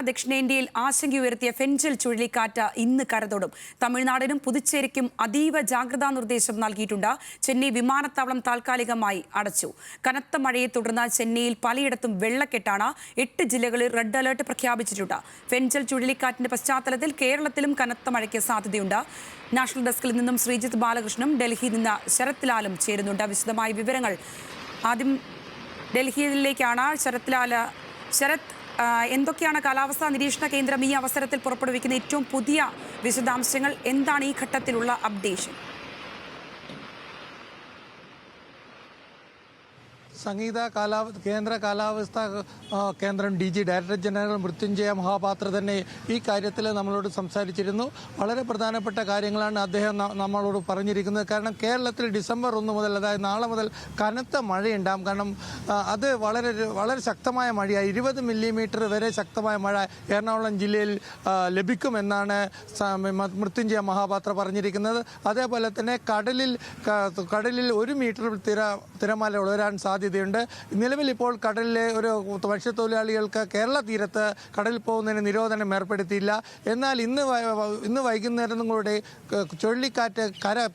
ദക്ഷിണേന്ത്യയിൽ ആശങ്കയുയർത്തിയ ഫെൻജൽ ചുഴലിക്കാറ്റ് ഇന്ന് കരതൊടും. തമിഴ്നാടിനും പുതുച്ചേരിക്കും അതീവ ജാഗ്രതാ നിർദ്ദേശം നൽകിയിട്ടുണ്ട്. ചെന്നൈ വിമാനത്താവളം താൽക്കാലികമായി അടച്ചു. കനത്ത മഴയെ തുടർന്ന് ചെന്നൈയിൽ പലയിടത്തും വെള്ളക്കെട്ടാണ്. 8 ജില്ലകളിൽ റെഡ് അലർട്ട് പ്രഖ്യാപിച്ചിട്ടുണ്ട്. ഫെൻജൽ ചുഴലിക്കാറ്റിന്റെ പശ്ചാത്തലത്തിൽ കേരളത്തിലും കനത്ത മഴയ്ക്ക് സാധ്യതയുണ്ട്. നാഷണൽ ഡെസ്കിൽ നിന്നും ശ്രീജിത്ത് ബാലകൃഷ്ണനും ഡൽഹിയിൽ നിന്ന് ശരത് ലാലും ചേരുന്നുണ്ട്. വിശദമായ വിവരങ്ങൾ ആദ്യം ഡൽഹിയിലേക്കാണ്. ശരത്, എന്തൊക്കെയാണ് കാലാവസ്ഥാ നിരീക്ഷണ കേന്ദ്രം ഈ അവസരത്തിൽ പുറപ്പെടുവിക്കുന്ന ഏറ്റവും പുതിയ വിശദാംശങ്ങൾ? എന്താണ് ഈ ഘട്ടത്തിലുള്ള അപ്ഡേഷൻ? കേന്ദ്ര കാലാവസ്ഥാ കേന്ദ്രം DG ഡയറക്ടർ ജനറൽ മൃത്യുഞ്ജയ മഹാപാത്ര തന്നെ ഈ കാര്യത്തിൽ നമ്മളോട് സംസാരിച്ചിരുന്നു. വളരെ പ്രധാനപ്പെട്ട കാര്യങ്ങളാണ് അദ്ദേഹം നമ്മളോട് പറഞ്ഞിരിക്കുന്നത്. കാരണം കേരളത്തിൽ ഡിസംബർ 1 മുതൽ, അതായത് നാളെ മുതൽ കനത്ത മഴയുണ്ടാകും. കാരണം അത് വളരെ ശക്തമായ മഴയായി 20 മില്ലിമീറ്റർ വരെ ശക്തമായ മഴ എറണാകുളം ജില്ലയിൽ ലഭിക്കുമെന്നാണ് മൃത്യുഞ്ജയ മഹാപാത്ര പറഞ്ഞിരിക്കുന്നത്. അതേപോലെ തന്നെ കടലിൽ 1 മീറ്റർ തിരമാല ഉയരാൻ സാധ്യതയുണ്ട്. നിലവിൽ ഇപ്പോൾ കടലിലെ ഒരു മത്സ്യത്തൊഴിലാളികൾക്ക് കേരള തീരത്ത് കടലിൽ പോകുന്നതിന് നിരോധനം ഏർപ്പെടുത്തിയില്ല. എന്നാൽ ഇന്ന് വൈകുന്നേരം കൂടെ ചുഴലിക്കാറ്റ്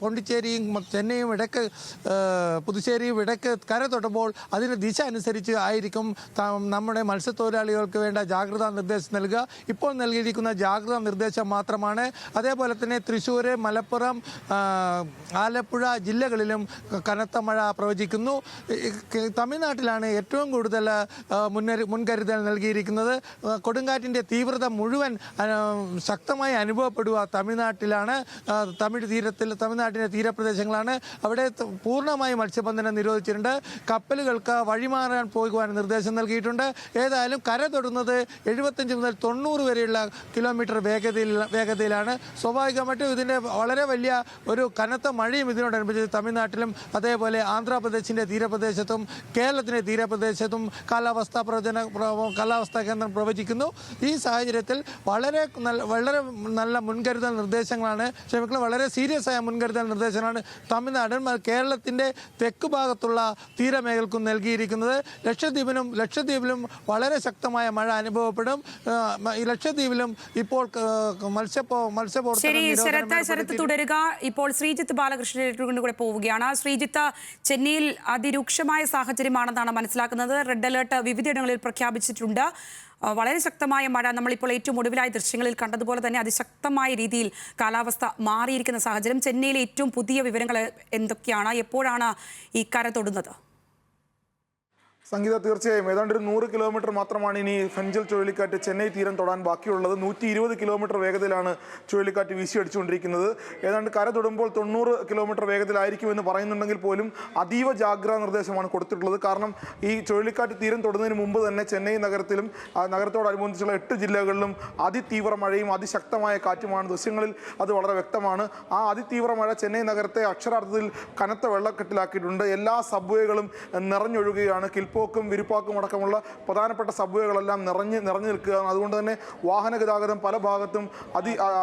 പോണ്ടിച്ചേരിയും ചെന്നൈയും ഇടയ്ക്ക് പുതുച്ചേരിയും ഇടയ്ക്ക് കര തൊടുമ്പോൾ അതിന് ദിശ അനുസരിച്ച് ആയിരിക്കും നമ്മുടെ മത്സ്യത്തൊഴിലാളികൾക്ക് വേണ്ട ജാഗ്രതാ നിർദ്ദേശം നൽകുക. ഇപ്പോൾ നൽകിയിരിക്കുന്ന ജാഗ്രതാ നിർദ്ദേശം മാത്രമാണ്. അതേപോലെ തന്നെ തൃശ്ശൂർ, മലപ്പുറം, ആലപ്പുഴ ജില്ലകളിലും കനത്ത മഴ പ്രവചിക്കുന്നു. തമിഴ്നാട്ടിലാണ് ഏറ്റവും കൂടുതൽ മുൻകരുതൽ നൽകിയിരിക്കുന്നത്. കൊടുങ്കാറ്റിൻ്റെ തീവ്രത മുഴുവൻ ശക്തമായി അനുഭവപ്പെടുക തമിഴ്നാട്ടിലാണ്. തമിഴ്നാട്ടിൻ്റെ തീരപ്രദേശങ്ങളാണ്. അവിടെ പൂർണ്ണമായും മത്സ്യബന്ധനം നിരോധിച്ചിട്ടുണ്ട്. കപ്പലുകൾക്ക് വഴിമാറാൻ പോകുവാൻ നിർദ്ദേശം നൽകിയിട്ടുണ്ട്. ഏതായാലും കര തൊടുന്നത് 75 മുതൽ 90 വരെയുള്ള കിലോമീറ്റർ വേഗതയിലാണ്. സ്വാഭാവികമായിട്ടും ഇതിൻ്റെ വളരെ വലിയ ഒരു കനത്ത മഴയും ഇതിനോടനുബന്ധിച്ച് തമിഴ്നാട്ടിലും അതേപോലെ ആന്ധ്രാപ്രദേശിൻ്റെ തീരപ്രദേശത്തും കേരളത്തിൻ്റെ തീരപ്രദേശത്തും കാലാവസ്ഥാ കേന്ദ്രം പ്രവചിക്കുന്നു. ഈ സാഹചര്യത്തിൽ വളരെ നല്ല മുൻകരുതൽ നിർദ്ദേശങ്ങളാണ്, വളരെ സീരിയസ് ആയ മുൻകരുതൽ നിർദ്ദേശങ്ങളാണ് തമിഴ്നാടും കേരളത്തിൻ്റെ തെക്ക് ഭാഗത്തുള്ള തീരമേഖലക്കും നൽകിയിരിക്കുന്നത്. ലക്ഷദ്വീപിലും വളരെ ശക്തമായ മഴ അനുഭവപ്പെടും. ലക്ഷദ്വീപിലും ഇപ്പോൾ മത്സ്യബന്ധനം തുടരുക. ഇപ്പോൾ ശ്രീജിത്ത് ബാലകൃഷ്ണൻ കൂടെ പോവുകയാണ്. ശ്രീജിത്ത്, ചെന്നൈയിൽ അതിരൂക്ഷമായ സാഹചര്യമാണെന്നാണ് മനസ്സിലാക്കുന്നത്. റെഡ് അലേർട്ട് വിവിധയിടങ്ങളിൽ പ്രഖ്യാപിച്ചിട്ടുണ്ട്. വളരെ ശക്തമായ മഴ, നമ്മളിപ്പോൾ ഏറ്റവും ഒടുവിലായ ദൃശ്യങ്ങളിൽ കണ്ടതുപോലെ തന്നെ അതിശക്തമായ രീതിയിൽ കാലാവസ്ഥ മാറിയിരിക്കുന്ന സാഹചര്യം. ചെന്നൈയിലെ ഏറ്റവും പുതിയ വിവരങ്ങൾ എന്തൊക്കെയാണ്? എപ്പോഴാണ് ഈ കര തൊടുന്നത്? സംഗീത, തീർച്ചയായും ഏതാണ്ട് ഒരു 100 കിലോമീറ്റർ മാത്രമാണ് ഇനി ഫെൻജൽ ചുഴലിക്കാറ്റ് ചെന്നൈ തീരം തൊടാൻ ബാക്കിയുള്ളത്. 120 കിലോമീറ്റർ വേഗതയിലാണ് ചുഴലിക്കാറ്റ് വീശിയടിച്ചുകൊണ്ടിരിക്കുന്നത്. ഏതാണ്ട് കര തൊടുമ്പോൾ 90 കിലോമീറ്റർ വേഗതയിലായിരിക്കുമെന്ന് പറയുന്നുണ്ടെങ്കിൽ പോലും അതീവ ജാഗ്രതാ നിർദ്ദേശമാണ് കൊടുത്തിട്ടുള്ളത്. കാരണം ഈ ചുഴലിക്കാറ്റ് തീരം തൊടുന്നതിന് മുമ്പ് തന്നെ ചെന്നൈ നഗരത്തിലും നഗരത്തോടനുബന്ധിച്ചുള്ള 8 ജില്ലകളിലും അതിതീവ്ര മഴയും അതിശക്തമായ കാറ്റുമാണ്. ദൃശ്യങ്ങളിൽ അത് വളരെ വ്യക്തമാണ്. ആ അതിതീവ്ര മഴ ചെന്നൈ നഗരത്തെ അക്ഷരാർത്ഥത്തിൽ കനത്ത വെള്ളക്കെട്ടിലാക്കിയിട്ടുണ്ട്. എല്ലാ സബ്വേകളും നിറഞ്ഞൊഴുകുകയാണ്. കിൽപ്പോക്കും വിരുപ്പാക്കും അടക്കമുള്ള പ്രധാനപ്പെട്ട സബ്വേകളെല്ലാം നിറഞ്ഞു നിൽക്കുകയാണ്. അതുകൊണ്ട് തന്നെ വാഹന ഗതാഗതം പല ഭാഗത്തും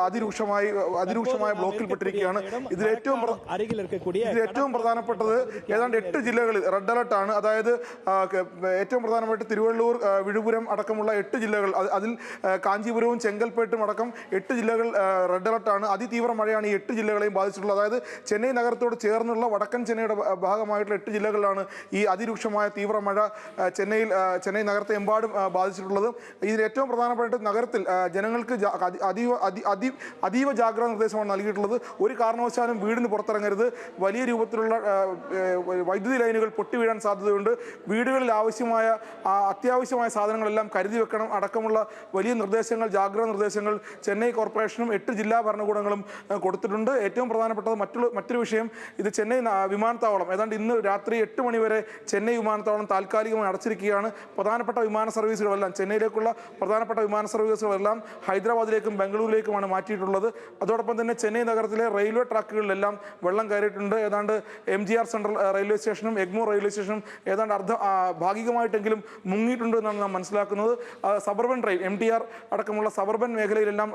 അതിരൂക്ഷമായ ബ്ലോക്കിൽപ്പെട്ടിരിക്കുകയാണ്. ഇതിലേറ്റവും പ്രധാനപ്പെട്ടത് ഏതാണ്ട് 8 ജില്ലകളിൽ റെഡ് അലർട്ടാണ്. അതായത് ഏറ്റവും പ്രധാനമായിട്ട് തിരുവള്ളൂർ, വിഴുപുരം അടക്കമുള്ള 8 ജില്ലകൾ, അതിൽ കാഞ്ചീപുരവും ചെങ്കൽപ്പേട്ടും അടക്കം 8 ജില്ലകൾ റെഡ് അലർട്ടാണ്. അതിതീവ്ര മഴയാണ് ഈ 8 ജില്ലകളെയും ബാധിച്ചിട്ടുള്ളത്. അതായത് ചെന്നൈ നഗരത്തോട് ചേർന്നുള്ള വടക്കൻ ചെന്നൈയുടെ ഭാഗമായിട്ടുള്ള 8 ജില്ലകളിലാണ് ഈ അതിരൂക്ഷമായ തീവ്ര മഴ ചെന്നൈ നഗരത്തെ എമ്പാടും ബാധിച്ചിട്ടുള്ളത്. ഇതിൽ ഏറ്റവും പ്രധാനപ്പെട്ട നഗരത്തിൽ ജനങ്ങൾക്ക് അതീവ ജാഗ്രതാ നിർദ്ദേശമാണ് നൽകിയിട്ടുള്ളത്. ഒരു കാരണവശാലും വീടിന് പുറത്തിറങ്ങരുത്. വലിയ രൂപത്തിലുള്ള വൈദ്യുതി ലൈനുകൾ പൊട്ടിവീഴാൻ സാധ്യതയുണ്ട്. വീടുകളിൽ അത്യാവശ്യമായ സാധനങ്ങളെല്ലാം കരുതി വെക്കണം അടക്കമുള്ള വലിയ നിർദ്ദേശങ്ങൾ, ജാഗ്രതാ നിർദ്ദേശങ്ങൾ ചെന്നൈ കോർപ്പറേഷനും 8 ജില്ലാ ഭരണകൂടങ്ങളും കൊടുത്തിട്ടുണ്ട്. ഏറ്റവും പ്രധാനപ്പെട്ടത് മറ്റൊരു വിഷയം, ഇത് ചെന്നൈ വിമാനത്താവളം ഏതാണ്ട് ഇന്ന് രാത്രി 8 മണി വരെ ചെന്നൈ വിമാനത്താവളം താൽക്കാലികമായി അടച്ചിരിക്കുകയാണ്. പ്രധാനപ്പെട്ട വിമാന സർവീസുകളെല്ലാം, ചെന്നൈയിലേക്കുള്ള പ്രധാനപ്പെട്ട വിമാന സർവീസുകളെല്ലാം ഹൈദരാബാദിലേക്കും ബംഗളൂരിലേക്കുമാണ് മാറ്റിയിട്ടുള്ളത്. അതോടൊപ്പം തന്നെ ചെന്നൈ നഗരത്തിലെ റെയിൽവേ ട്രാക്കുകളിലെല്ലാം വെള്ളം കയറിയിട്ടുണ്ട്. ഏതാണ്ട് MGR സെൻട്രൽ റെയിൽവേ സ്റ്റേഷനും എഗ്മോർ റെയിൽവേ സ്റ്റേഷനും ഏതാണ്ട് ഭാഗികമായിട്ടെങ്കിലും മുങ്ങിയിട്ടുണ്ട് എന്നാണ് നാം മനസ്സിലാക്കുന്നത്. സബർബൻ ട്രെയിൻ, MTR അടക്കമുള്ള സബർബൻ മേഖലയിലെല്ലാം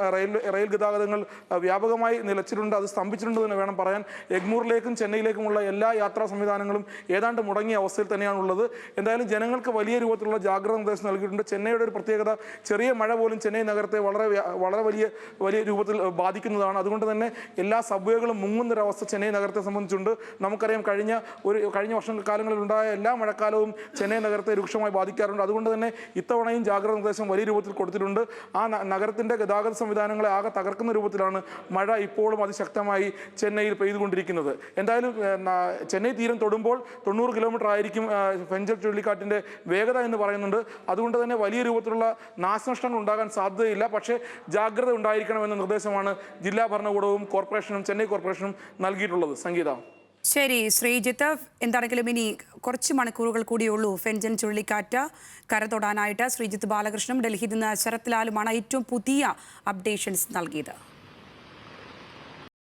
റെയിൽ ഗതാഗതങ്ങൾ വ്യാപകമായി നിലച്ചിട്ടുണ്ട്. അത് സ്തംഭിച്ചിട്ടുണ്ട് എന്ന് വേണം പറയാൻ. എഗ്മൂറിലേക്കും ചെന്നൈയിലേക്കുമുള്ള എല്ലാ യാത്രാ സംവിധാനങ്ങളും ഏതാണ്ട് മുടങ്ങിയ അവസ്ഥയിൽ തന്നെയാണുള്ളത്. എന്തായാലും ജനങ്ങൾക്ക് വലിയ രൂപത്തിലുള്ള ജാഗ്രതാ നിർദ്ദേശം നൽകിയിട്ടുണ്ട്. ചെന്നൈയുടെ ഒരു പ്രത്യേകത, ചെറിയ മഴ പോലും ചെന്നൈ നഗരത്തെ വളരെ വലിയ രൂപത്തിൽ ബാധിക്കുന്നതാണ്. അതുകൊണ്ട് തന്നെ എല്ലാ സബ്വേകളും മുങ്ങുന്നൊരവസ്ഥ ചെന്നൈ നഗരത്തെ സംബന്ധിച്ചുണ്ട്. നമുക്കറിയാം കഴിഞ്ഞ വർഷക്കാലങ്ങളിൽ ഉണ്ടായ എല്ലാ മഴക്കാലവും ചെന്നൈ നഗരത്തെ രൂക്ഷമായി ബാധിക്കാറുണ്ട്. അതുകൊണ്ട് തന്നെ ഇത്തവണയും ജാഗ്രതാ നിർദ്ദേശം വലിയ രൂപത്തിൽ കൊടുത്തിട്ടുണ്ട്. ആ നഗരത്തിന്റെ ഗതാഗത സംവിധാനങ്ങളെ ആകെ തകർക്കുന്ന രൂപത്തിലാണ് മഴ ഇപ്പോഴും അതിശക്തമായി ചെന്നൈയിൽ പെയ്തുകൊണ്ടിരിക്കുന്നത്. എന്തായാലും ചെന്നൈ തീരം തൊടുമ്പോൾ 90 കിലോമീറ്റർ ആയിരിക്കും ഫെഞ്ചൽ ചുഴലിക്കാറ്റിന്റെ വേഗത എന്ന് പറയുന്നുണ്ട്. അതുകൊണ്ട് തന്നെ വലിയ രൂപത്തിലുള്ള നാശനഷ്ടങ്ങൾ ഉണ്ടാകാൻ സാധ്യതയില്ല. പക്ഷേ ജാഗ്രത ഉണ്ടായിരിക്കണമെന്ന നിർദ്ദേശമാണ് ജില്ലാ ഭരണകൂടവും കോർപ്പറേഷനും ചെന്നൈ കോർപ്പറേഷനും നൽകിയിട്ടുള്ളത്. സംഗീത. ശരി ശ്രീജിത്ത്, എന്താണെങ്കിലും ഇനി കുറച്ച് മണിക്കൂറുകൾ കൂടിയുള്ളൂ ഫെൻജൻ ചുഴലിക്കാറ്റ് കരതൊടാനായിട്ട്. ശ്രീജിത്ത് ബാലകൃഷ്ണനും ഡൽഹിയിൽ നിന്ന് ശരത് ലാലുമാണ് ഏറ്റവും പുതിയ അപ്ഡേഷൻസ് നൽകിയത്.